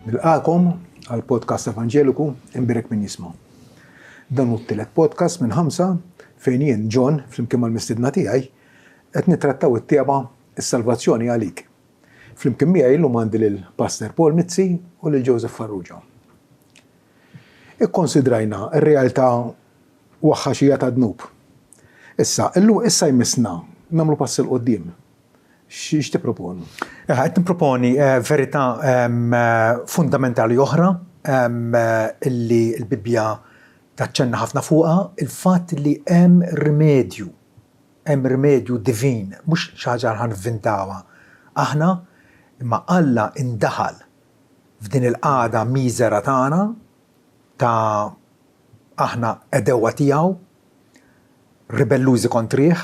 Nilqakom għal podcast Evangeliku Imbirek min jisma'. Dan hu t-tielet podcast minn 5 fejn jien John flimkien mal-mistidna tiegħi qed nittrattaw it-tieba is-salvazzjoni għalik. Flimkien miegħi llum għandi lil Pastor Paul Mizzi u lil Joseph Farrugia. Ikkonsidrajna r-realtà waħħaxija ta' dnub. Issa jmissna nagħmlu pass il qudiem. X'ix tipproponu? Qed nipproponi verità fundamentali oħra illi l-Bibbja taċċenna ħafna fuqha, il-fatt li hemm rimedju divin, mhux xi ħaġa ħanvintawha. Aħna imma Alla indaħal f'din il-qagħda miżera tagħna ta' aħna edewa tiegħu, ribellużi kontrih,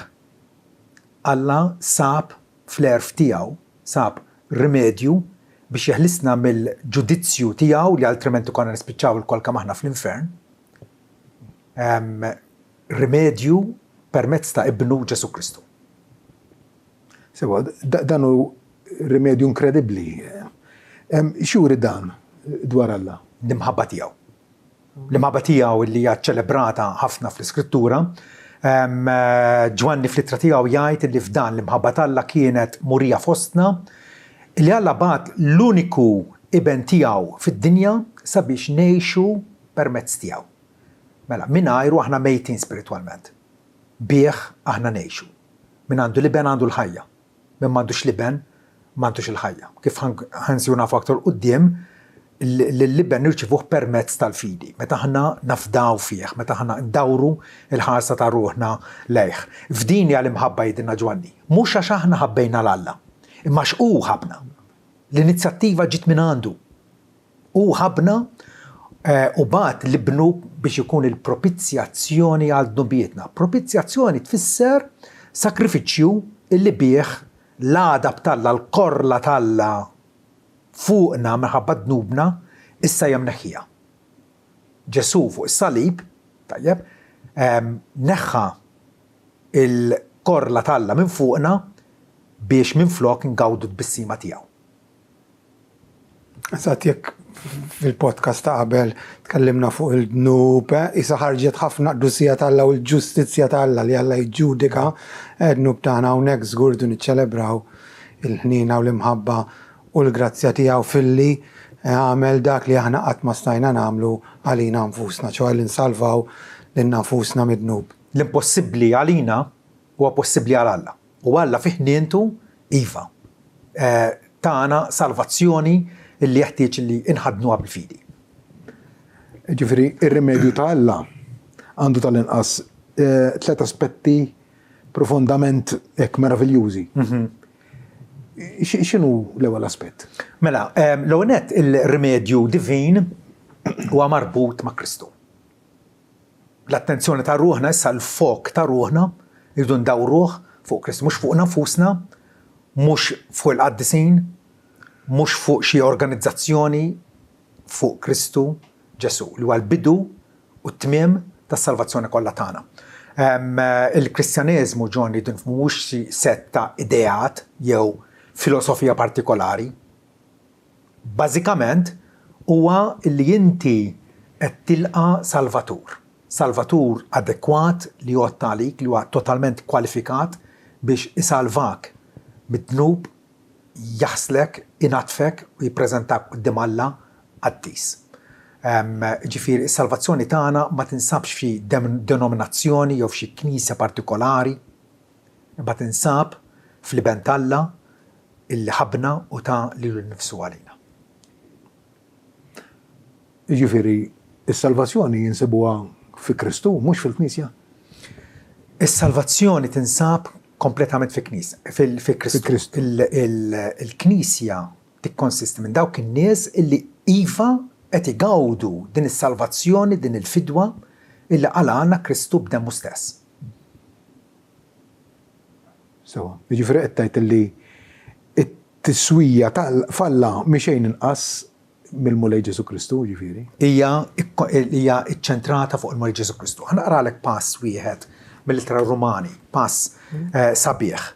Alla sab fl-erf tiegħu, sab rimedju biex jeħlisna mill-ġudizzju tiegħu li altrimenti konna nispiċċaw il-kol kemm aħna fl-infern. Rimedju permezz ta' ibnu Ġesu Kristu. Sewa, dan hu rimedju inkredibbli. X'juri dan dwar Alla? L-imħabba tiegħu. L-imħabba tiegħu li hija ċċelebrata ħafna fl-Iskrittura. Ġwanni fl-ittra tiegħu jgħid li f'dan l-imħabba Alla kienet murija fostna, li Alla bagħat l-uniku iben tiegħu fid-dinja sabiex ngħixu permezz tiegħu. Mela, mingħajru aħna mejtin spiritwalment. Bih aħna ngħixu. Min għandu l-iben għandu l-ħajja. Min m'għandux l-iben m'għandux il-ħajja. Kif ħansiju nafu aktar quddiem, l-liben nirċivuh permezz tal-fidi. Meta ħna nafdaw fih, meta ħna ndawru il-ħarsa ta' ruħna lejh. F'din hija l-imħabba jgħidilna Ġwanni. Mhux għax aħna ħabbejna l-Alla, imma x'hu ħabna. L-inizjattiva ġiet minn għandu. Hu ħabna u bagħat l-ibnu biex ikun il-propizjazzjoni għal dnubietna. Propizjazzjoni tfisser sakrifiċċju illi bih l-għada b'Alla, l-korla Alla fuqna minħabba dnubna issa hemm neħħija. Ġesu fuq is-salib, tajjeb, neħħa il-korla Alla minn fuqna biex minflok ngawdu b-bissima tiegħu. Eżatt jekk fil-podcast ta' qabel tkellimna fuq il-dnub, issa ħarġet ħafna qdusija Alla u l-ġustizzja Alla li Alla jġudika dnub tagħna hawnhekk żgur du niċċelebraw il-ħnina u l-imħabba u l-grazzja tiegħu filli għamel dak li aħna qatt ma stajna nagħmlu għalina nfusna, ċewa li nsalvaw lil nfusna mid-dnub. L-impossibbli għalina huwa possibbli għal Alla. U Alla fih nientu iva. Tagħna salvazzjoni illi jeħtieġ li inħadnuha bil-fidi. Ġifieri ir-rimedju ta' Alla għandu tal-inqas 3 aspetti profondament hekk meraviljużi. X'inhu l-ewwel aspett? Mela, l-ewwel nett il-rimedju divin huwa marbut ma' Kristu. L-attenzjoni ta' ruħna issa l-fok ta' ruħna irridu ndawruh fuq Kristu, mhux fuq nafusna, mhux fuq il-qaddisin, mhux fuq xi organizzazzjoni, fuq Kristu Ġesu li huwa l-bidu u t-tmiem tas-salvazzjoni kollha tagħna. Il-Kristjaneżmu ġon jridu mhux xi set ta' ideat jew filosofija partikolari. Bażikament huwa li inti qed tilqa' Salvatur. Salvatur adekwat li jotta għalik, li huwa totalment kwalifikat biex isalvak mid-dnub, jaħslek, inatfek u jippreżentak quddiem Alla għattis. Ġifieri is-salvazzjoni tagħna ma tinsabx fi denominazzjoni jew f'xi knisja partikolari, ma tinsab fl-iben Alla illi ħabna u ta' lilu nnifsu għalina. Ġifieri is-salvazzjoni jinsibuha fi Kristu, mhux fil-Knisja? Is-salvazzjoni tinsab kompletament fi Knisja, fi Kristu. Il-Knisja tikkonsisti minn dawk in-nies illi iva qed igawdu din is-salvazzjoni, din il-fidwa illi għalana Kristu b'demmu stess. Sewa, jiġifieri qed tgħid illi t-tiswija f'Alla mixejn inqas mill-mulej Ġesu Kristu, ġifieri. Hija iċċentrata fuq il-mulej Ġesu Kristu. Ħanaqralek pass wieħed mill-ittra Rumani, pass sabiħ.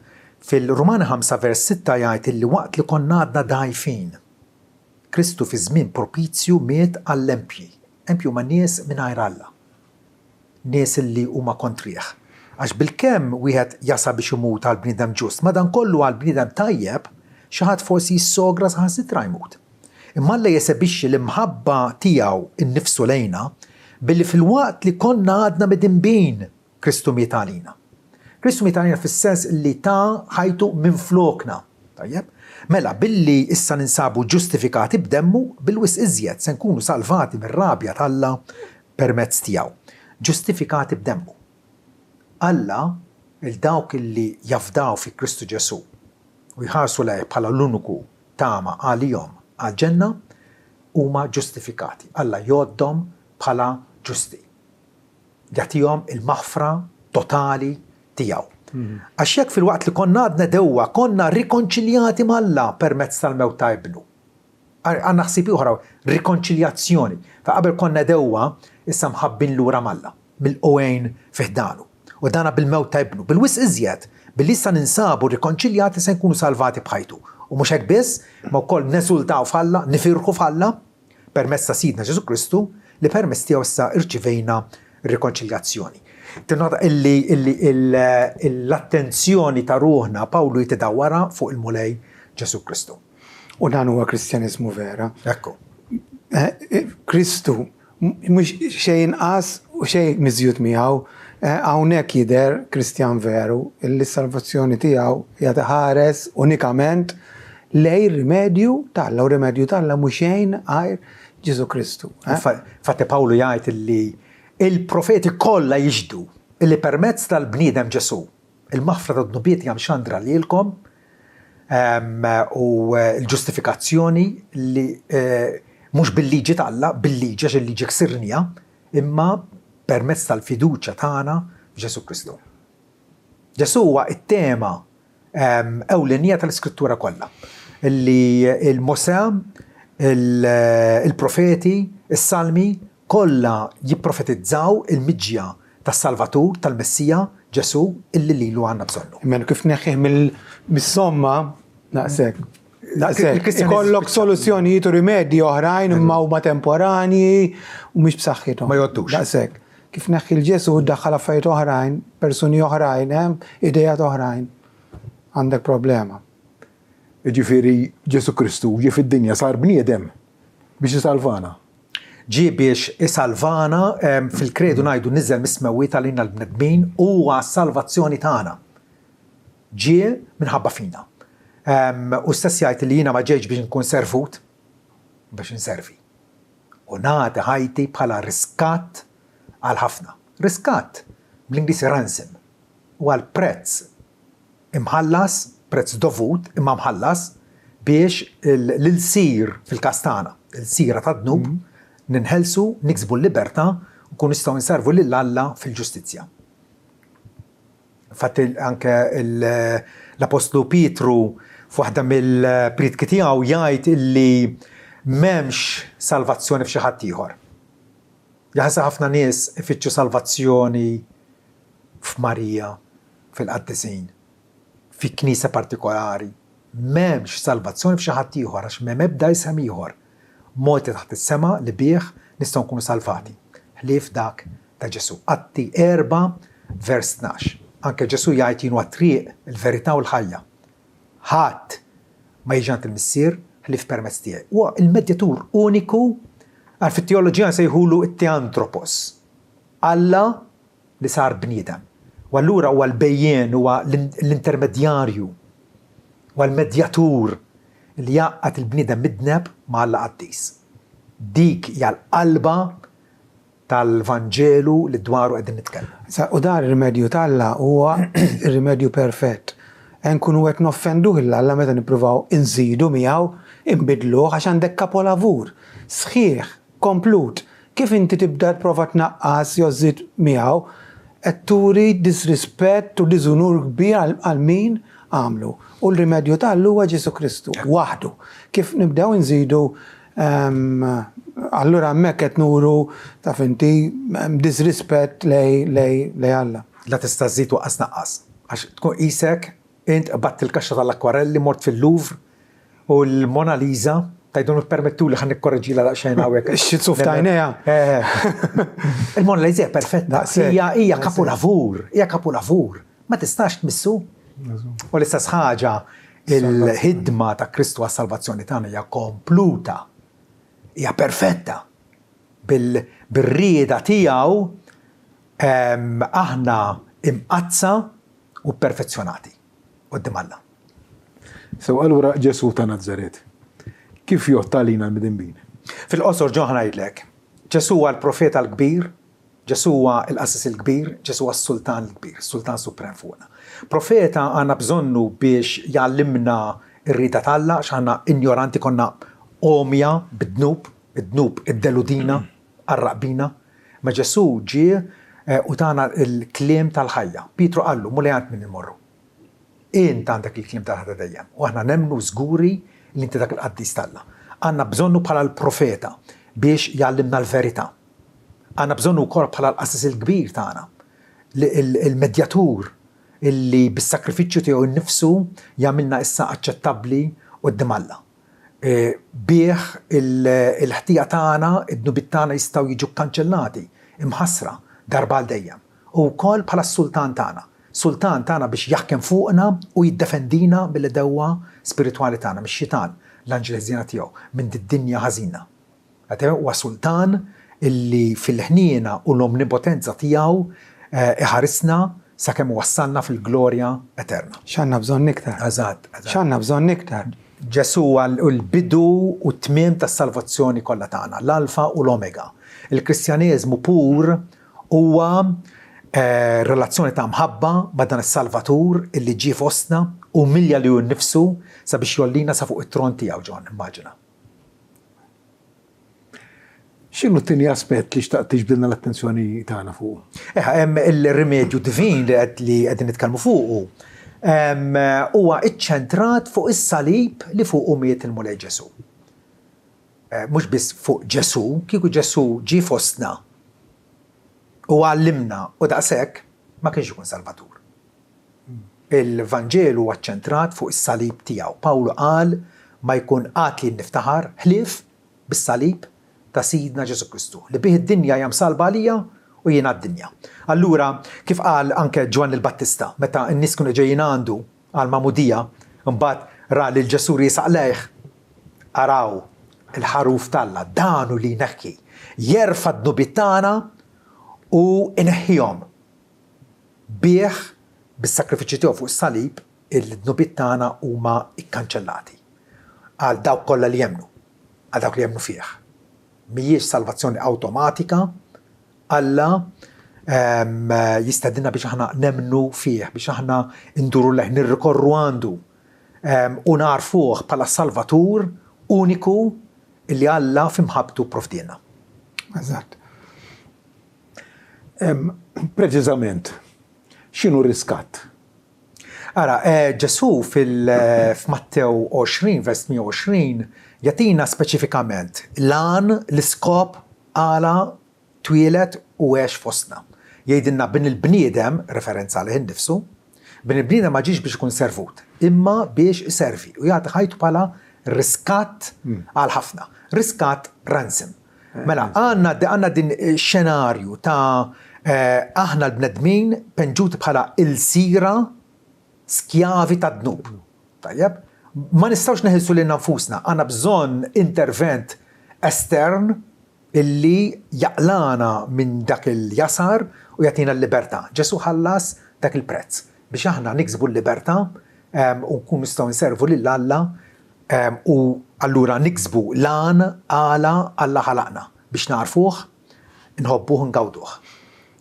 Fil-Rumani 5 vers 6 jgħid illi waqt li konna għadna dgħajfin, Kristu fi żmien propizju miet għall-empji. Empju ma' nies mingħajr Alla. Nies li huma kontrih. Għax bil-kemm wieħed jasa biex imut għal bniedem ġust, madankollu għal bniedem tajjeb xi ħadd forsi jissogra saħansitra jmut. Imma Alla jesebixxi l-imħabba tiegħu innifsu lejna billi fil-waqt li konna għadna midinbin Kristu miet għalina. Kristu miet għalina fis-sens li ta' ħajtu minn flokna. Tajjeb? Mela, billi issa ninsabu ġustifikati b'demmu, bil-wis iżjed se nkunu salvati mir-rabja tal-Alla permezz tiegħu. Ġustifikati b'demmu. Alla il-dawk illi jafdaw fi Kristu Ġesu u jħarsu lej bħala l-uniku tama għalihom għal-ġenna huma ġustifikati. Alla joddhom bħala ġusti. Jagħtihom il-maħfra totali tiegħu. Għax jekk fil-waqt li konna għadna dewwa, konna rikonċiljati mal-Alla permezz tal-mewt ta' ibnu. Għandna ħsieb oħra, rikonċiljazzjoni. Fa' qabel konna dewwa, issa mħabbin lura mal-Alla, mill-qowejn fiħdanu. U dana bil-mewt ta' ibnu. Bil-wis iżjed, billi issa ninsabu rikonċiljati se nkunu salvati bħajtu. U mhux hekk biss, ma wkoll neżultaw f'Alla, nifirħu f'Alla permezz ta' Sidna Ġesu Kristu li permezz tiegħu issa irċivejna rikonċiljazzjoni. Tinota illi l-attenzjoni ta' ruħna Pawlu jitidawwara fuq il-mulej Ġesu Kristu. U dan huwa Kristjanizmu vera. Ekku. Kristu mhux xejn inqas u xejn miżjud miegħu. Hawnhekk jidher Kristjan veru illi s-salvazzjoni tiegħu hija ħares unikament lej rimedju tal-Alla u rimedju tal-Alla mhux xejn għajr Ġesu Kristu. Fatti Pawlu jgħid illi il-profeti kollha jiġdu illi permezz tal-bniedem Ġesu il-maħfra ta' dnubiet jam xandra lilkom u l-ġustifikazzjoni li mhux bil-liġi tal-Alla, bil-liġi għax il-liġi ksirnija, imma permezz tal-fiduċja tagħna f'Ġesu Kristu. Ġesu huwa it-tema ewlenija tal-Iskrittura kollha. Illi il-Mosè, il-profeti, is-Salmi kollha jipprofetizzaw il-miġja tas-Salvatur tal-Messija Ġesu illi lilu għandna bżonnu. Imma kif neħħih mis-somma naqsek. Ikollok soluzzjonijiet u rimedji oħrajn imma huma temporani u mhux b'saħħithom. Ma jgħoddux. Daqshekk. Kif neħħi l-Ġesu ddaħħal affarijiet oħrajn, persuni oħrajn, idejat oħrajn. Għandek problema. Ġifieri Ġesu Kristu ġie fid-dinja sar bniedem biex isalvana. Ġie biex isalvana fil-kredu ngħidu niżel mismewwi tal-inna l-bnedmin huwa s-salvazzjoni tagħna. Ġie minħabba fina. U stess jgħid li jiena ma ġejx biex nkun servut biex inservi. U nagħti ħajti bħala riskatt għal ħafna. Riskatt bl-Ingliż ransom u għal prezz imħallas, prezz dovut imma mħallas biex l-sir fil-kastana, il-sira ta' dnub, ninħelsu, niksbu l-libertà u kun nistgħu nservu lil Alla fil-ġustizzja. Fatt anke l-Apostlu Pietru f'waħda mill-pritki tiegħu jgħid illi m'hemmx salvazzjoni f'xi ħadd ieħor. Jaħseb ħafna nies ifittxu salvazzjoni f'Marija, fil-Qaddisin, fi knisja partikolari. M'hemmx salvazzjoni f'xi ħadd ieħor għax m'hemm ebda isem ieħor moti taħt is-sema li bih nistgħu nkunu salvati. Ħlief dak ta' Ġesu. Atti 4 vers 12. Anke Ġesu jgħid jien huwa triq, il-verità u l-ħajja. Ħadd ma jiġi għand il-Missier ħlief permezz tiegħi. Huwa il-medjatur uniku għal fit-teoloġija nsejħulu t-teantropos. Alla li sar bniedem. U allura huwa l-bejjien, huwa l-intermedjarju, huwa l-medjatur li jaqqat il-bniedem midneb ma' Alla qaddis. Dik hija l-qalba tal-Vanġelu li dwaru qegħdin nitkellmu. U dar ir-rimedju tal-Alla huwa ir-rimedju perfett. Nkunu qed noffenduh l-Alla meta nippruvaw inżidu miegħu, inbidluh għax għandek kapolavur. Sħiħ, komplut. Kif inti tibda tprova tnaqqas jew żid miegħu qed turi disrispett u diżunur kbir għal min għamlu. U l-rimedju tal-Alla huwa Ġesu Kristu waħdu. Kif nibdew nżidu allura hemmhekk qed nuru taf inti disrispett lej Alla. La tista' żżid waqqas naqqas. Għax tkun qisek int qabatt il-kaxxa tal-akwarelli mort fil-Louvre u l-Mona Lisa tajdun permettu li ħan nikkorreġi la xejn hawnhekk. Ix-xitsuf tajnejha. Il-Mona Lisa perfetta, Daqshekk. hija kapolavur, ma tistax tmissu. U l-istess ħaġa il-ħidma ta' Kristu għas-salvazzjoni tagħna hija kompluta, hija perfetta. Bil-rieda tiegħu aħna imqazza u perfezzjonati qudiem Alla. So allura Ġesu ta' Nazaret, kif jottalina l-midinbin? Fil-qosor ġo ħanajdlek, Ġesu huwa l-profeta l-kbir, Ġesu huwa l-qassis il-kbir, Ġesu huwa s-sultan l-kbir, sultan suprem fuqna. Profeta għandna bżonnu biex jgħallimna r-rida tal-Alla, x'aħna ignoranti konna omja bid-dnub, id-dnub id-deludina, arraqbina, ma Ġesu ġie u tagħna l-kliem tal-ħajja. Pietru qallu mulejant minn imorru. Int għandek il-kliem tal-ħajja dejjem. U aħna nemmnu żguri li inti dak il-qaddis tal-Alla. Għandna bżonnu bħala l-profeta biex jgħallimna l-verità. Għandna bżonnu wkoll bħala l-qassis il-kbir tagħna, il-medjatur illi bis-sakrifiċċju tiegħu nnifsu jagħmilna issa aċċettabbli quddiem Alla. Bih il-ħtija tagħna, id-dnubit tagħna jistgħu jiġu kkanċellati, imħassra darba għal dejjem. U wkoll bħala s-sultan tagħna. Sultan tagħna biex jaħkem fuqna u jiddefendina bil-dewwa spiritwali tagħna mix-xitan, l-anġel ħżiena tiegħu minn din-dinja ħażina. Huwa sultan illi fil-ħniena u l-omnipotenza tiegħu iħarisna sakemm wassalna fil-glorja eterna. X'għandna bżonn iktar? Eżatt. X'għandna bżonn iktar? Ġesu l-bidu u t-tmiem tas-salvazzjoni kollha tagħna, l-alfa u l-omega. Il-Kristjaneżmu pur huwa relazzjoni ta' mħabba ma' dan is-Salvatur illi ġie fostna u milja li hu nnifsu sabiex jollina sa fuq it-tron tiegħu ġon, immaġina. X'inhu t-tieni aspett li xtaqt tiġbdilna l-attenzjoni tagħna fuq? Hemm il-rimedju divin li qegħdin nitkellmu fuqu. Huwa iċċentrat fuq is-salib li fuq miet il-Mulej Ġesu. Mhux biss fuq Ġesu, kieku Ġesu ġie fostna u għallimna u daqshekk ma kienx ikun Salvatur. Il-Vanġelu huwa ċċentrat fuq is-salib tiegħu. Pawlu qal ma jkun qatli niftaħar ħlief bis-salib ta' Sidna Ġesu Kristu li bih id-dinja hija msalba għalija u jiena d-dinja. Allura kif qal anke Ġwann il-Battista meta n-nies kienu ġejjin għandu għal mamudija mbagħad ra lil Ġesu riesaq lejh araw il-ħaruf talla danu li neħki jerfa' d-dnubit tagħna u ineħħihom bih bis-sakrifiċċju tiegħu fuq is-salib il-dnubit tagħna huma ikkanċellati għal dawk kollha li jemmnu, għal dawk li jemmnu fih. Mhijiex salvazzjoni awtomatika, Alla jistedinna biex aħna nemnu fih, biex aħna induru lejh nirrikorru għandu u narfuh bħala Salvatur uniku illi Alla f'imħabtu provdina. Eżatt. Preċiżament, x'inhu riskat? Ara, Ġesu f'Mattew 20, vers 120, jatina speċifikament lan l-iskop għala twilet u għex fostna. Jgħidilna bin il-bniedem, referenza għalih innifsu, bin il-bniedem ma ġiex biex ikun servut, imma biex iservi u jagħti ħajtu bħala riskat għal ħafna. Riskat ransom. Mela, għandna din xenarju ta' aħna l-bnedmin penġuti bħala il-sira skjavi ta' dnub. Tajjeb? Ma nistawx neħilsu lil nfusna, għandna bżonn intervent estern illi jaqlana minn dak il-jasar u jagħtina l-libertà. Ġesu ħallas dak il-prezz biex aħna niksbu l-libertà u nkunu nistgħu nservu lil Alla u allura niksbu lan għala Alla ħalaqna biex narfuh, nħobbuh, ngawduh.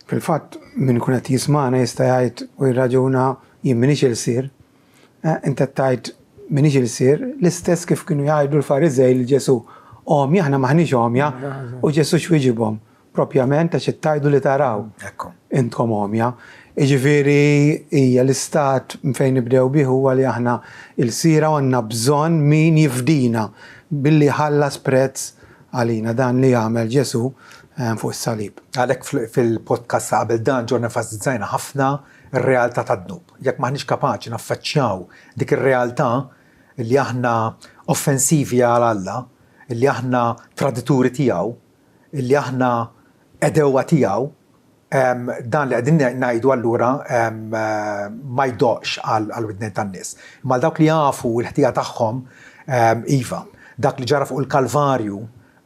Fil-fatt min kun qed jismana jista' jgħid u jirraġuna jien minix il-sir, inta tajt minix il-sir, l-istess kif kienu jgħidu l-Fariżej li Ġesu omja, aħna maħniex omja, u Ġesu x'wiġibhom. Propjament għax ittajdu li taraw. Intkom omja. Jiġifieri hija l-istat fejn nibdew bih huwa li aħna il-sira u għandna bżonn min jifdina billi ħallas prezz għalina dan li jagħmel Ġesu fuq is-salib. Għalhekk fil-podcast qabel dan ġorna fażizzajna ħafna ir-realtà tad-dnub. Jekk maħniex kapaċi naffaċċjaw dik ir-realtà li aħna offensivi għal Alla, اللي aħna tradituri tiegħu, illi aħna edewa tiegħu, dan li qegħdin ngħidu allura ma jdoqx għal widnejn tan-nies. Imma dawk li jafu l-ħtija tagħhom iva, dak li ġara fuq il-Kalvarju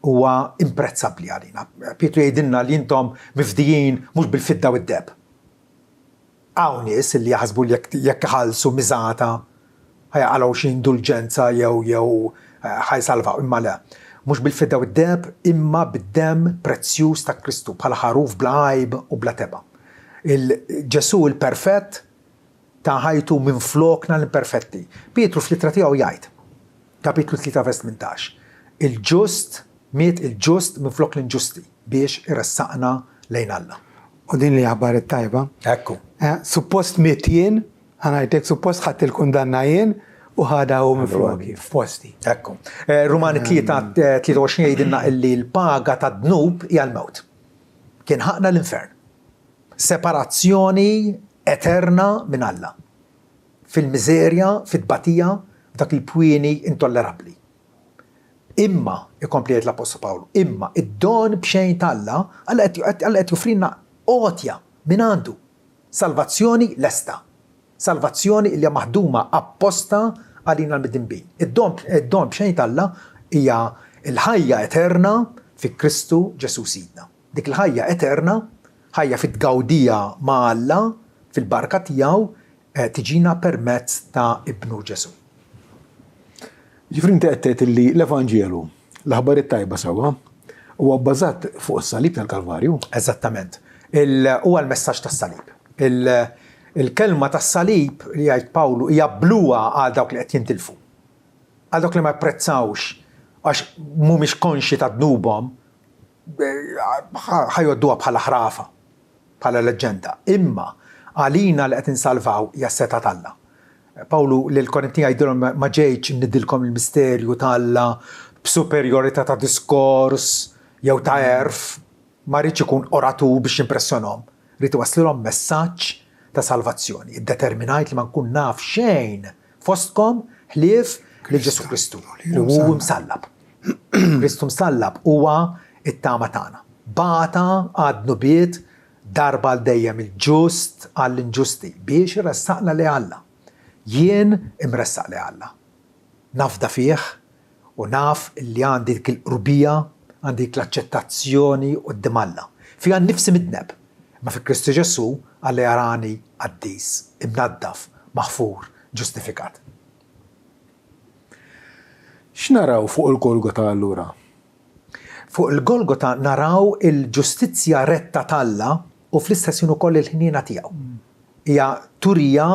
huwa imprezzabbli għalina. Pietru jgħidilna li intom mifdijin mhux bil-fidda u d-deb. Hawn nies li jaħsbu li jekk ħalsu miżata ħajqalgħu xi indulġenza jew ħajsalvaw, imma le. Mhux bil-fidda u d-deb imma bid-demm prezzjuż ta' Kristu bħala ħaruf bla għajb u bla teba. Il-Ġesu il-perfett ta' ħajtu minn flokna l-imperfetti. Pietru fl-ittra tiegħu jgħid, kapitlu 3 vers 18, il-ġust miet il-ġust minn flok l-inġusti biex iressaqna lejn Alla. U din li ħabbar it-tajba. Ekku. Suppost miet jien, ħanajtek suppost ħadd il-kundanna jien u ħada u mifloki f'posti. Ekku. Rumani 23 jgħidilna illi l-paga ta' dnub hija l-mewt. Kien ħaqna l-infern. Separazzjoni eterna minn Alla. Fil-miżerja, fid-batija, dak il-pwieni intollerabbli. Imma, ikompli l-Apostol Pawlu, imma id-don b'xejn Alla, Alla qed joffrilna għotja minn għandu. Salvazzjoni lesta. Salvazzjoni li maħduma apposta għalina l-middinbin. Id-don b'xejn Alla hija l-ħajja eterna fi Kristu Ġesu Sidna. Dik il-ħajja eterna, ħajja fit-gawdija ma' Alla, fil-barka tiegħu, tiġina permezz ta' Ibnu Ġesu. Ġifri inti qed tgħid li l-Evanġelu, l-aħbar it-tajba sewwa, huwa bbażat fuq is-salib tal-Kalvarju. Eżattament. Huwa l-messaġġ tas-salib. Il-kelma tas-salib li jgħid Pawlu hija bluwa għal dawk li qed jintilfu. Għal dawk li ma japprezzawx għax mhumiex konxi ta' dnubhom ħajodduha bħala ħrafa, bħala leġġenda. Imma għalina li qed insalvaw hija seta' Alla. Pawlu l-Korinti jgħidilhom ma ġejtx nidilkom il-misterju tal-Alla b'superjorità ta' diskors jew ta' erf, ma rridx ikun oratu biex impressjonhom. Rrid iwasslilhom messaġġ ta' salvazzjoni. Iddeterminajt li ma nkun naf xejn fostkom ħlief lil Ġesu Kristu. U msallab. Kristu msallab huwa it-tama tagħna. Bata għad-nubiet darba l dejjem il-ġust għall-inġusti biex iressaqna li Alla. Jien imressaq li Alla. Nafda fih u naf li għandi dik il-qrubija, għandi dik l-aċċettazzjoni qudiem Alla. Fiha nnifsi midneb, ma fi Kristu Ġesu Alla jarani qaddis, imnaddaf, maħfur, ġustifikat. X'naraw fuq il-Golgota allura? Fuq il-Golgota naraw il-ġustizzja retta Alla u fl-istess ukoll il-ħniena tiegħu. Hija turija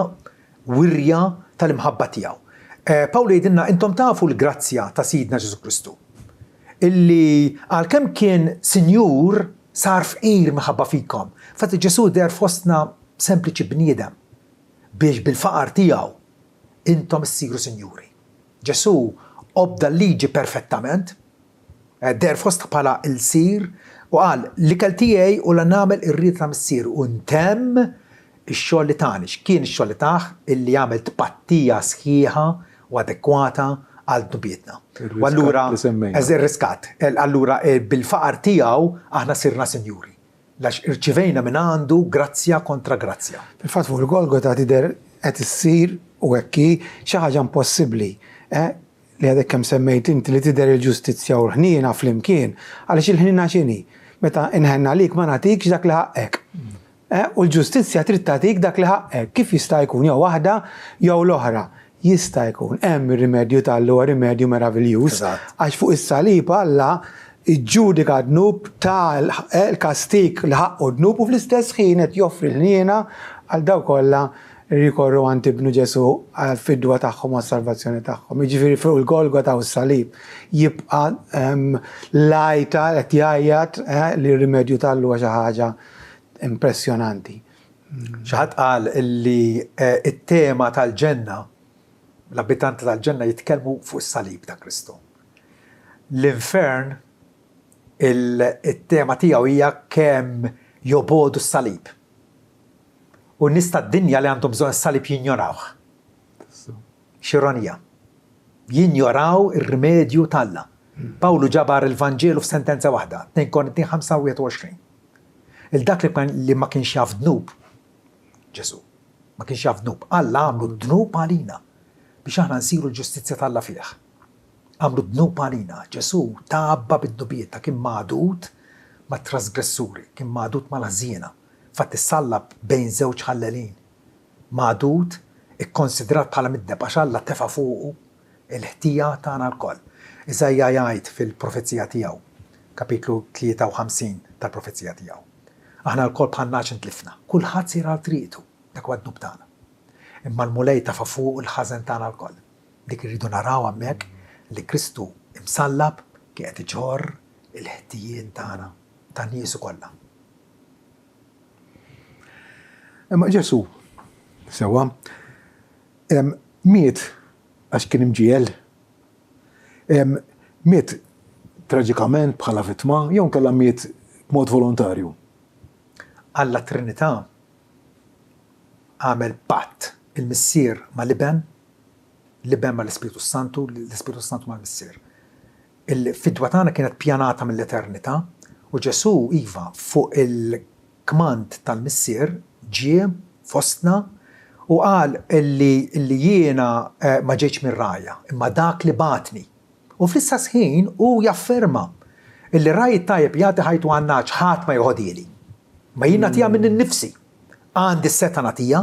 wirja tal-imħabba tiegħu. Pawlu jgħidilna intom tafu l-grazzja ta' Sidna Ġesu Kristu. Illi għalkemm kien Sinjur sar fqir minħabba fikom. Fatti Ġesu der fostna sempliċi bniedem biex bil-faqar tiegħu intom issiru Sinjuri. Ġesu obda l-liġi perfettament, der fost bħala il-sir u qal l-ikel tiegħi u la nagħmel ir-ried ta' missier u ntemm ix-xogħol li tagħni. X'kien ix-xogħol li tagħ illi jagħmel tpattija sħiħa u adekwata għal dubietna. U allura ir-riskat. Allura bil-faqar tiegħu aħna sirna sinjuri. Lax irċivejna minn għandu grazzja kontra grazzja. Fil-fatt fuq il-Golgota tidher qed issir u hekk xi ħaġa impossibbli. Li għadek kemm semmejt inti li tidher il-ġustizzja u l-ħniena flimkien, għaliex il-ħniena x'inhi? Meta inħenna lik ma nagħtikx dak li ħaqek. U l-ġustizzja trid tagħtik dak li ħaqek. Kif jista' jkun jew waħda jew l-oħra? Jista' jkun hemm ir-rimedju tal-lu rimedju meraviljuż għax fuq is-salib Alla iġġudika dnub tal-kastik li ħaqqu dnub u fl-istess ħin qed joffri l-ħniena għal dawk kollha rikorru għand Ibnu Ġesu għal fidwa tagħhom u s-salvazzjoni tagħhom. Jiġifieri fuq il-Golgota u s-salib jibqa' lajta qed jgħajjad li r-rimedju tal-lu xi ħaġa impressjonanti. Xi ħadd qal li it-tema tal-ġenna, l-abitanti tal-ġenna jitkellmu fuq is-salib ta' Kristu. L-infern it-tema tiegħu hija kemm jobodu s-salib. U n-nies tad-dinja li għandhom bżonn is-salib jinjorawh. X'ironija. Jinjoraw ir-rimedju tal-Alla. Pawlu ġabar il-Vanġelu f'sentenza waħda, 2 Korinti 5:21. Il-dak li ma kienx jaf dnub, Ġesu, ma kienx jaf dnub, Alla għamlu dnub għalina biex aħna nsiru l-ġustizzja tal-Alla fih. Għamlu dnub għalina, Ġesu tabba bid-dubieta, kien maħdut ma' trasgressuri, kien maħdut ma' l-ħżiena, fatt issallab bejn żewġ ħallelin. Maħdut ikkonsidrat bħala mid-deb għax Alla tefa' fuqu il-ħtija tagħna l-koll. Iżajja jgħid fil-profezija tiegħu, kapitlu 53 tal-profezija tiegħu. Aħna l-koll bħal naċ intlifna, kulħadd sir għal triqtu, dak huwa d-dnub tagħna. Imma l-mulej tafa' fuq il-ħażen tagħna l-koll. Dik irridu naraw hemmhekk li Kristu imsallab kien qed iġorr il-ħtijiet tagħna tan-nies kollha. Imma Ġesu sewwa miet għax kien imġiel, miet traġikament bħala vittma jew kellha miet b'mod volontarju. Alla Trinità għamel patt il-missier ma' Liben ma' l-Ispiritu Santu, l-Ispiritu Santu ma' l-missier. Il-fidwa tagħna kienet pjanata mill-eternità u Ġesu iva fuq il-kmand tal-missier ġie fostna u qal illi jiena ma ġejtx minn rajja, imma dak li batni. U fl-istess ħin u jafferma illi rajt tajjeb jagħti ħajtu għannaċ ħadd ma joħodili. Ma jien nagħtiha minn innifsi. Għandi s-seta nagħtiha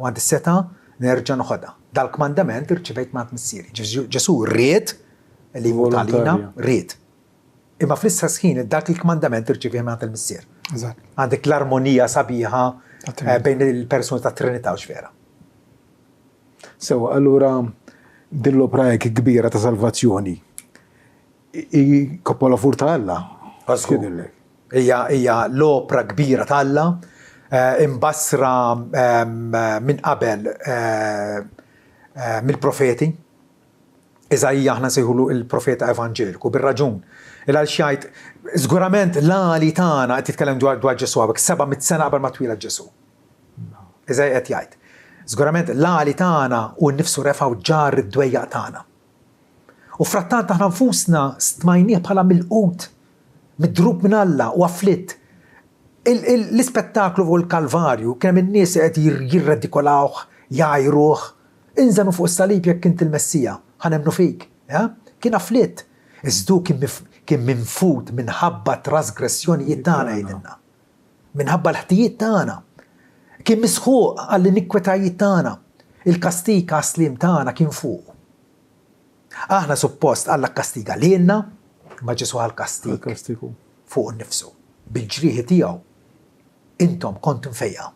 u għandi s-seta nerġa' noħodha. Dal-kmandament irċivejt ma' missieri. Ġesu rrid li jmut għalina, rrid. Imma fl-istess ħin dak il-kmandament irċivejt ma' il-missier. Għandek l-armonija sabiħa bejn il-persuni ta' Trinità u x'vera. Sewa, allura din l-opra kbira ta' salvazzjoni. Koppola fur ta' Alla. Hija l-opra kbira ta' Alla imbassra minn qabel mill-profeti. Iżajja aħna nsejħulu il-profeta Evanġeliku bir-raġun. Il-għal xjajt, żgurament l-għali tagħna qed titkellem dwar Ġesu għabek 700 sena qabel ma twila Ġesu. Iżajja qed jgħid. Żgurament l-għali tagħna u nnifsu refaw ġar id-dwejjaq tagħna. U frattant aħna nfusna stmajnieh bħala mill-qut, mid-drub minn Alla u afflitt. L-ispettaklu fuq il-Kalvarju kien hemm in-nies qed jirredikolawh, jgħajruh, inżenu fuq is-salib jekk int il-Messija, ħanemnu fik. Kien afflitt. Iżdu kien minfut minħabba trasgressjonijiet tagħna jgħidilna. Minħabba l-ħtijiet tagħna. Kien misħuq għall-inikwetajiet tagħna. Il-kastig għas-slim tagħna kien fuq. Aħna suppost Alla kastiga lilna, ma Ġesu għal-kastig fuq nnifsu. Bil-ġrieħi tiegħu intom kontum fejja.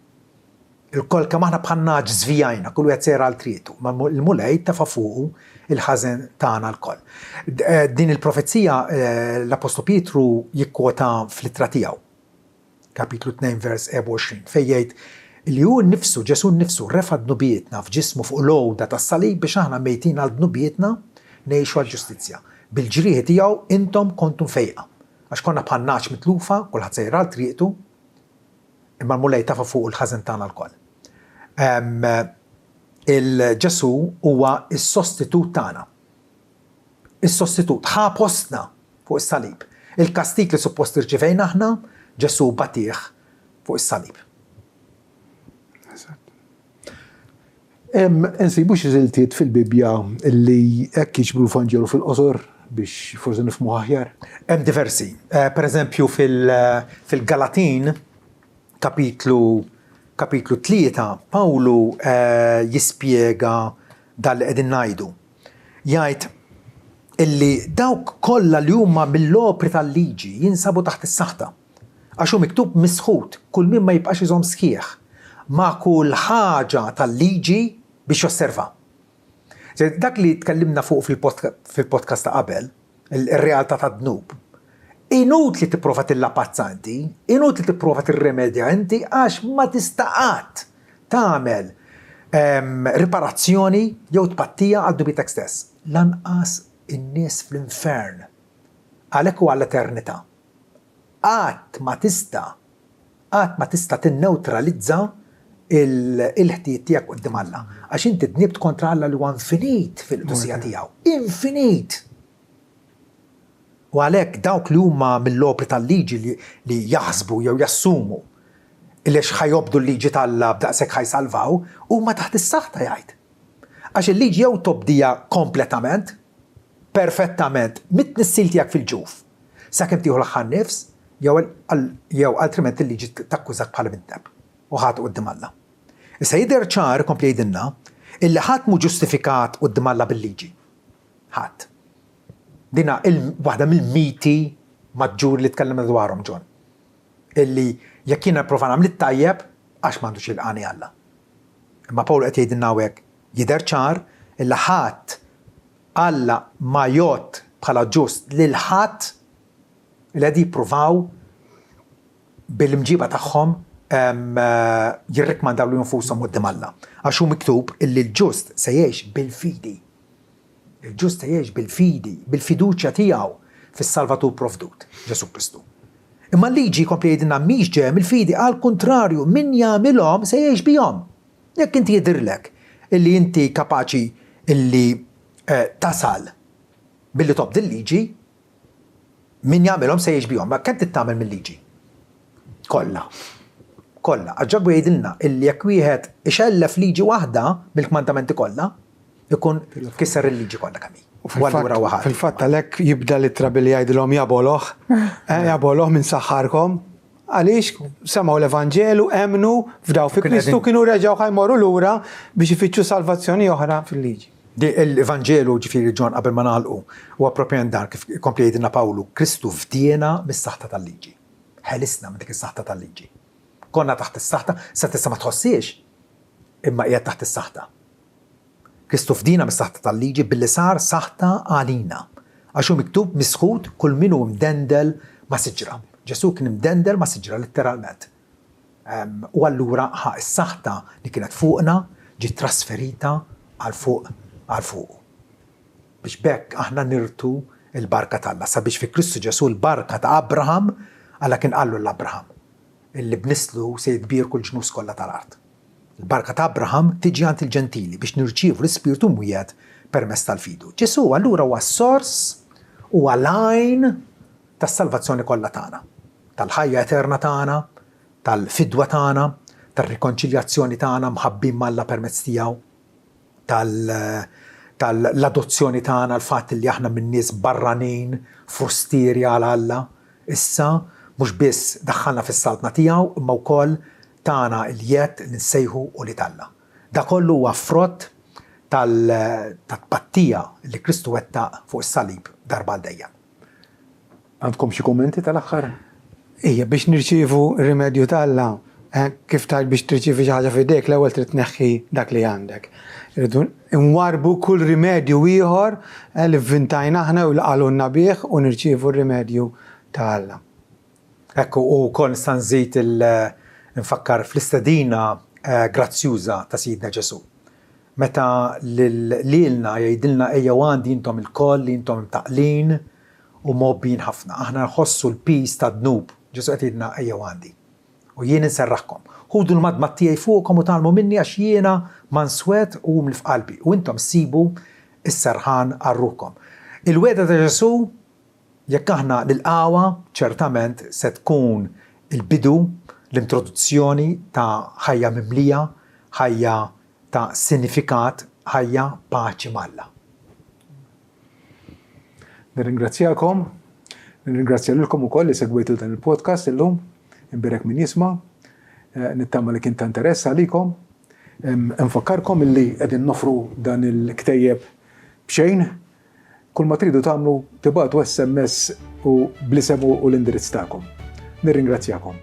Il-koll kemm aħna bħal naġ żvijajna, kull wieħed sejra għal trietu, ma l-mulej tafa' fuqu il-ħażen tagħna l-koll. Din il-profezija l-Apostolu Pietru jikkwota fl-ittra tiegħu. Kapitlu 2 vers 24 fejn jgħid li hu nnifsu Ġesu nnifsu refa' dnubietna f'ġismu fuq l-għowda tas-salib biex aħna mejtin għal dnubietna ngħixu għall-ġustizzja. Bil-ġrieħi tiegħu intom kontum fejqa. Għax konna bħal naġ mitlufa, kulħadd sejra għal trietu, imma l-mulej tafa' fuq il-ħażen tagħna l-koll. Il-Ġesu huwa s-sostitut tagħna. Is-sostitut ħa postna fuq is-salib. Il-kastik li suppost irċivejna aħna, Ġesu batih fuq is-salib. Insibu xi żiltiet fil-Bibja li hekk jiġbru l-Vanġelu fil-qosor biex forsi nifhmu aħjar. Hemm diversi. Pereżempju fil-Galatin kapitlu 3 Pawlu jispjega dal qegħdin ngħidu. Jgħid illi dawk kollha li huma mill-opri tal-liġi jinsabu taħt is-saħta. Għax hu miktub misħut, kull min ma jibqax iżomm sħiħ ma' kull ħaġa tal-liġi biex josserva. Dak li tkellimna fuq fil-podcast ta' qabel, il-realtà ta' dnub. Inutli tipprova tillapazzanti, inutli tipprova tirremedja inti għax ma tistaqat tagħmel riparazzjoni jew tpattija għal dubitek stess. Lanqas in-nies fl-infern għalhekk huwa għall-eternità. Qatt ma tista' tinneutralizza il-ħtijiet tiegħek quddiem Alla. Għax inti dnibt kontra Alla li huwa infinit fil-qdusija tiegħu. Infinit. U għalhekk dawk li huma mill-logħbi tal-liġi li jaħsbu jew jassumu li ħajobdu l-liġi tal-Alla b'daqshekk ħajsalvaw huma taħt is-saħta jgħid. Għax il-liġi jew tobdija kompletament, perfettament, mit-nissil tiegħek fil-ġuf. Sakemm tieħu l-aħħar nifs, jew altrimenti il-liġi takkużak bħala binteb u ħadd quddiem Alla. Issa jidher ċar kompli jgħidilna illi ħadd mhu ġustifikat quddiem Alla bil-liġi. Ħadd. Dina waħda mill-miti maġġur li tkellimna dwarhom John. Illi jekk jiena nipprova nagħmel it-tajjeb għax m'għandux jilqani Alla. Imma Pawl qed jgħidilna hawnhekk jidher ċar illi ħadd Alla ma jgħod bħala ġust lil ħadd li qed jippruvaw bil-mġiba tagħhom jirrekmandaw li nfushom quddiem Alla. Għax hu miktub illi l-ġust se jgħix bil-fidi. Il-ġust se jgħix bil-fidi, bil-fiduċja tiegħu fis-Salvatur provdut, Ġesu Kristu. Imma l-liġi kompli jgħidilna mhix ġejja mill-fidi, għal kontrarju min jagħmilhom se jgħix bihom. Jekk inti jidhirlek illi inti kapaċi illi tasal billi tobdi l-liġi, min jagħmilhom se jgħix bihom, ma kemm tittamel mill-liġi? Kollha. Għaġġabu jgħidilna illi jekk wieħed ixellef liġi waħda mill-kmandamenti kollha, ikun kisser il-liġi kollha kemm hi. Fil-fatt għalhekk jibda l-ittra billi jgħidilhom jaboloh minn saħħarkom. Għaliex semgħu l-Evanġelu, emnu f'daw fi Kristu kienu reġgħu ħajmorru lura biex ifittxu salvazzjoni oħra fil-liġi. L-Evanġelu ġifieri Ġon qabel ma nagħlqu huwa proprjament dan kif kompli jgħidilna Pawlu, Kristu fdiena mis-saħta tal-liġi. Ħelisna minn dik is-saħta tal-liġi. Konna taħt is-saħta, sa tista' ma tħossiex, imma qiegħed taħt is-saħta. Kristu fdina mis-saħta tal-liġi billi sar saħta għalina. Għax hu miktub misħud kull min hu mdendel ma' siġra. Ġesu kien mdendel ma' siġra letteralment. U allura is-saħta li kienet fuqna ġiet trasferita għal fuq. Biex bekk aħna nirtu il-barka tal-Alla. Sabiex fi Kristu Ġesu l-barka ta' Abraham Alla kien qallu l-Abraham illi bnislu se jitbir kull ġnus kollha tal-art. Il-barka ta' Abraham tiġi għand il-ġentili biex nirċievu l-Ispiritu mwiegħed permezz tal-fidu. Ġesu allura huwa s-sors u għalajn tas-salvazzjoni kollha tagħna, tal-ħajja eterna tagħna, tal-fidwa tagħna, tar-rikonċiljazzjoni tagħna mħabbin mal-Alla permezz tiegħu, tal-adozzjoni tagħna, l-fatt li aħna minn nies barranin, frustieri għal Alla, issa mhux biss daħħalna fis-saltna tiegħu imma wkoll tagħna l-jett li nsejħu u li Alla. Da kollu huwa frott tal-tpattija li Kristu wettaq fuq is-salib darba għal dejjem. Għandkom xi kummenti tal-aħħar? Ija biex nirċievu r-rimedju tal-Alla, kif tajt biex tirċievi xi ħaġa f'idejk l-ewwel trid tneħħi dak li għandek. Irridu nwarbu kull rimedju ieħor li vvintajna aħna u l-qalunna bih u nirċievu r-rimedju ta' Ekku, u kol nżid nfakkar fl-istedina grazzjuża ta' Sidna Ġesu. Meta lilna jgħidilna ejja għandi intom il-koll li intom imtaqlin u mobbin ħafna. Aħna nħossu l-pis ta' dnub. Ġesu qed jgħidilna ejja għandi. U jien inserraħkom. Ħudu l-madma tiegħi fuqkom u tagħmlu minni għax jiena manswed u mli f'qalbi. U intom sibu is-serħan għarrukom. Il-weda ta' Ġesu jekk aħna nilqawha ċertament se tkun il-bidu l-introduzzjoni ta' ħajja mimlija, ħajja ta' sinifikat, ħajja paċi mal-Alla. Nirringrazzjakom, nirringrazzja lilkom ukoll li segwejtu dan il-podcast illum, imbirek min jisma', nittama li kien ta' interess għalikom. Nfakkarkom illi qegħdin nofru dan il-ktejjeb b'xejn. Kull ma tridu tagħmlu tibagħtu SMS u bl-isem u l-indirizz tagħkom. Nirringrazzjakom.